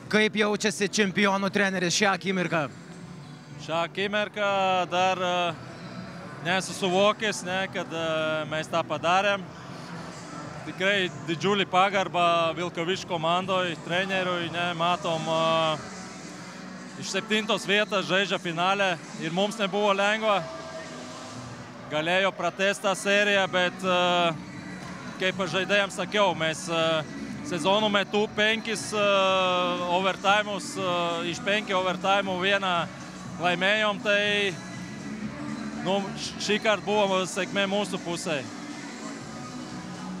Kaip jaučiasi čempionų treneris šią akimirką? Šią akimirką dar nesu suvokęs, kad mes tą padarėm. Tikrai didžiulį pagarbą Vilkaviškio komandoj, treneriui, matom, iš 7. vietos žaidžia finale ir mums nebuvo lengva. Galėjo pratęsti tą seriją, bet kaip aš žaidėjams sakiau, mes sezonų metu 5 overtimus, iš 5 overtimų vieną laimėjom, tai šį kartą buvo sėkmė mūsų pusėje.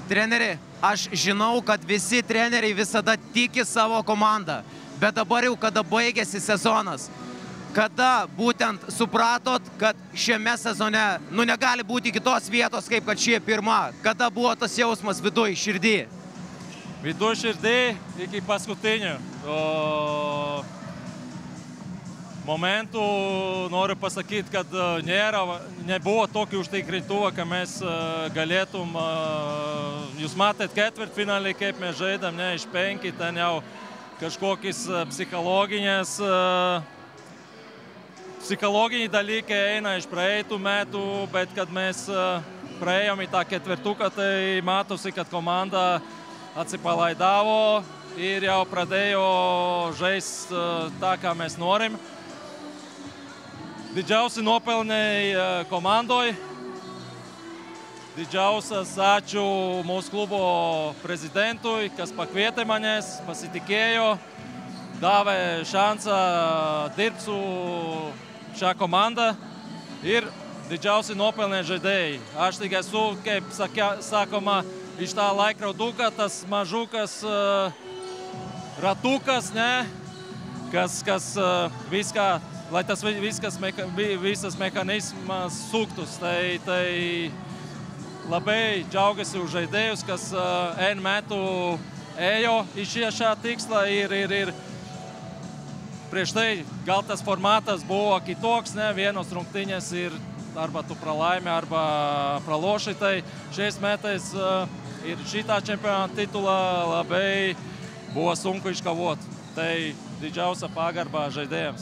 Treneri, aš žinau, kad visi treneriai visada tiki savo komandą, bet dabar jau, kada baigėsi sezonas, kada būtent supratot, kad šiame sezone negali būti kitos vietos, kaip kad šie pirma, kada buvo tas jausmas viduj, širdį? Viduj širdį iki paskutinių momentų noriu pasakyti, kad nebuvo tokio užtikrintumo, kad mes galėtum, jūs matėt ketvirtfinalį, kaip mes žaidam, iš 5, ten jau kažkokiais psichologiniai dalykai eina iš praeitų metų, bet kad mes praėjom į tą ketvirtuką, tai matosi, kad komanda atsipalaidavo ir jau pradėjo žaisti tą, ką mes norim. Didžiausi nuopelnai komandoj. Didžiausias ačiū mūsų klubo prezidentui, kas pakvietė manęs, pasitikėjo, davė šansą dirbti su šią komandą ir didžiausi nuopelnai žaidėjai. Aš tik esu, kaip sakoma, iš tą laikroduką, tas mažukas ratukas, kas viską, lai tas visas mechanizmas suktus. Tai labai džiaugiasi už žaidėjus, kas N metų ėjo į šią tikslą ir prieš tai gal tas formatas buvo kitoks, vienos rungtynės ir arba tu pralaimi, arba praloši, tai šiais metais ir šitą čempionatą titulą labai buvo sunku iškovoti. Tai didžiausia pagarba žaidėjams.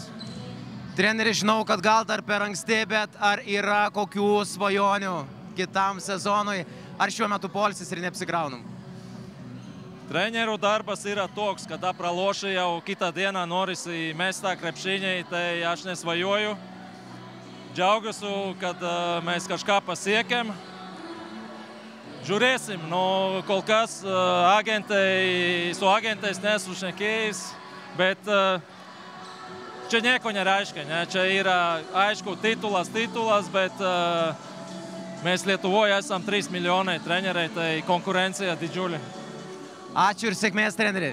Treneri, žinau, kad gal dar per anksti, bet ar yra kokių svajonių kitam sezonui, ar šiuo metu poilsis ir neapsikraunam? Trenerių darbas yra toks, kada praloši jau kitą dieną norisi mest tą krepšinį, tai aš nesvajoju. Džiaugiuosi, kad mes kažką pasiekėm. Žiūrėsim, kol kas su agentais nesu šnekėjęs, bet čia nieko nereiškia. Čia yra, aišku, titulas, bet mes Lietuvoje esam 3 milijonai treneriai, tai konkurencija didžiulė. Ačiū ir sėkmės, treneri.